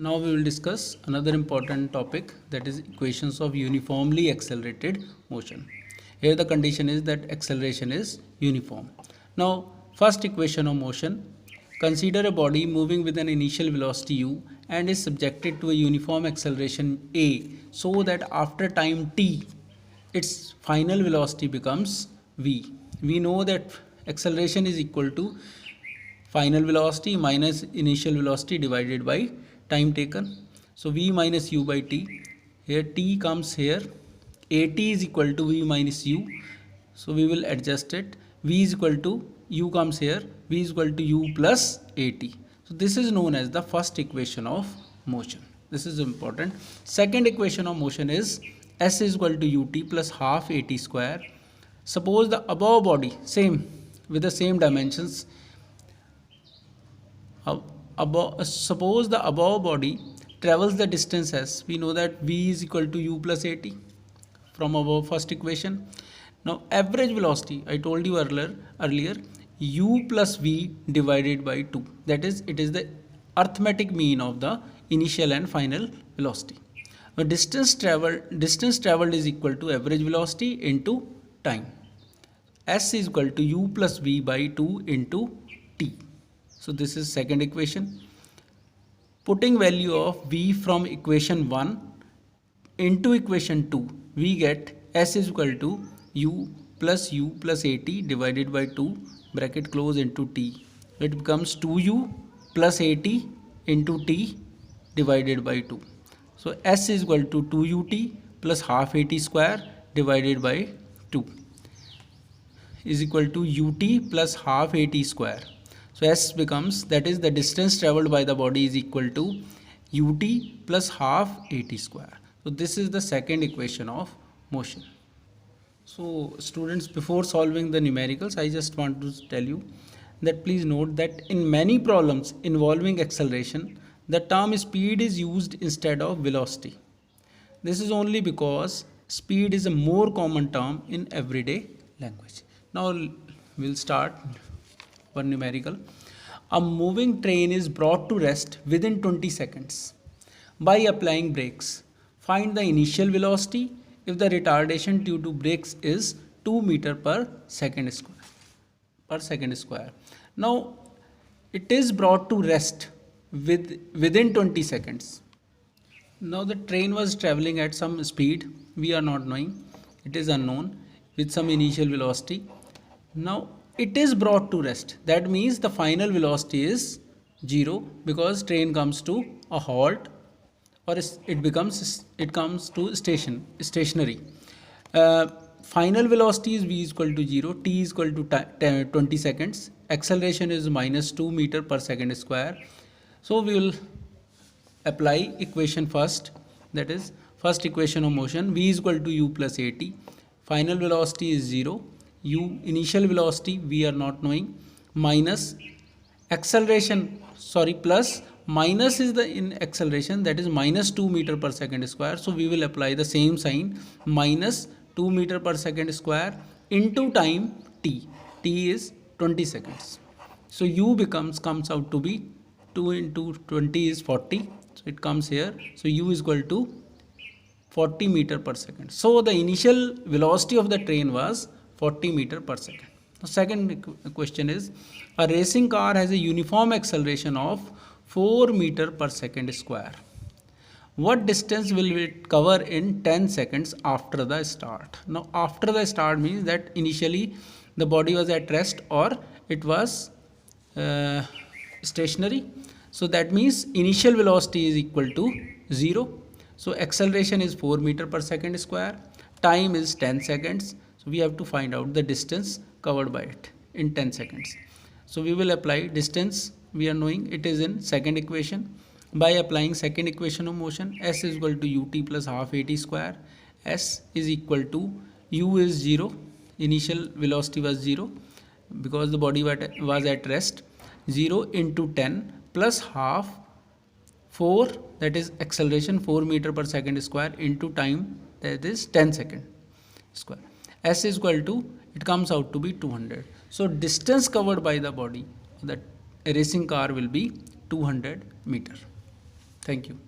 Now we will discuss another important topic, that is equations of uniformly accelerated motion. Here the condition is that acceleration is uniform. Now first equation of motion, consider a body moving with an initial velocity u and is subjected to a uniform acceleration a, so that after time t its final velocity becomes v. We know that acceleration is equal to final velocity minus initial velocity divided by time taken. So v minus u by t, here t comes here, at is equal to v minus u, so we will adjust it. V is equal to, u comes here, v is equal to u plus at. So this is known as the first equation of motion. This is important. Second equation of motion is s is equal to ut plus half at square. Suppose the above body, same with the same dimensions, suppose the above body travels the distance s. We know that v is equal to u plus at from above first equation. Now average velocity, I told you earlier u plus v divided by 2, that is, it is the arithmetic mean of the initial and final velocity. Now distance traveled is equal to average velocity into time. S is equal to u plus v by 2 into t. So this is second equation. Putting value of v from equation 1 into equation 2, we get s is equal to u plus at divided by 2 bracket close into t. It becomes 2u plus at into t divided by 2. So s is equal to 2ut plus half at square divided by 2 is equal to ut plus half at square. So s becomes, that is, the distance traveled by the body is equal to ut plus half at square. So this is the second equation of motion. So students, before solving the numericals, I just want to tell you that please note that in many problems involving acceleration, the term speed is used instead of velocity. This is only because speed is a more common term in everyday language. Now we'll start one numerical. A moving train is brought to rest within 20 seconds by applying brakes. Find the initial velocity if the retardation due to brakes is 2 meter per second square. Now it is brought to rest within 20 seconds. Now the train was traveling at some speed, we are not knowing, it is unknown, with some initial velocity. Now it is brought to rest, that means the final velocity is 0 because train comes to a halt, or it comes to stationary. Final velocity is v is equal to 0, t is equal to 20 seconds, acceleration is minus 2 meter per second square. So we will apply equation first, that is first equation of motion, v is equal to u plus at, final velocity is 0, u initial velocity we are not knowing, minus acceleration, plus minus is the in acceleration, that is minus 2 meter per second square. So we will apply the same sign, minus 2 meter per second square into time t is 20 seconds. So u comes out to be 2 into 20 is 40, so it comes here. So u is equal to 40 meter per second. So the initial velocity of the train was 40 meter per second. The second question is, a racing car has a uniform acceleration of 4 meter per second square. What distance will it cover in 10 seconds after the start? Now after the start means that initially the body was at rest or it was stationary. So that means initial velocity is equal to 0. So acceleration is 4 meter per second square. Time is 10 seconds. So we have to find out the distance covered by it in 10 seconds. So we will apply distance, we are knowing it is in second equation. By applying second equation of motion, s is equal to ut plus half at square. S is equal to, u is 0, initial velocity was 0 because the body was at rest, 0 into 10 plus half 4, that is acceleration 4 meter per second square into time, that is 10 second square. S is equal to, it comes out to be 200. So distance covered by the body, that a racing car will be 200 meter. Thank you.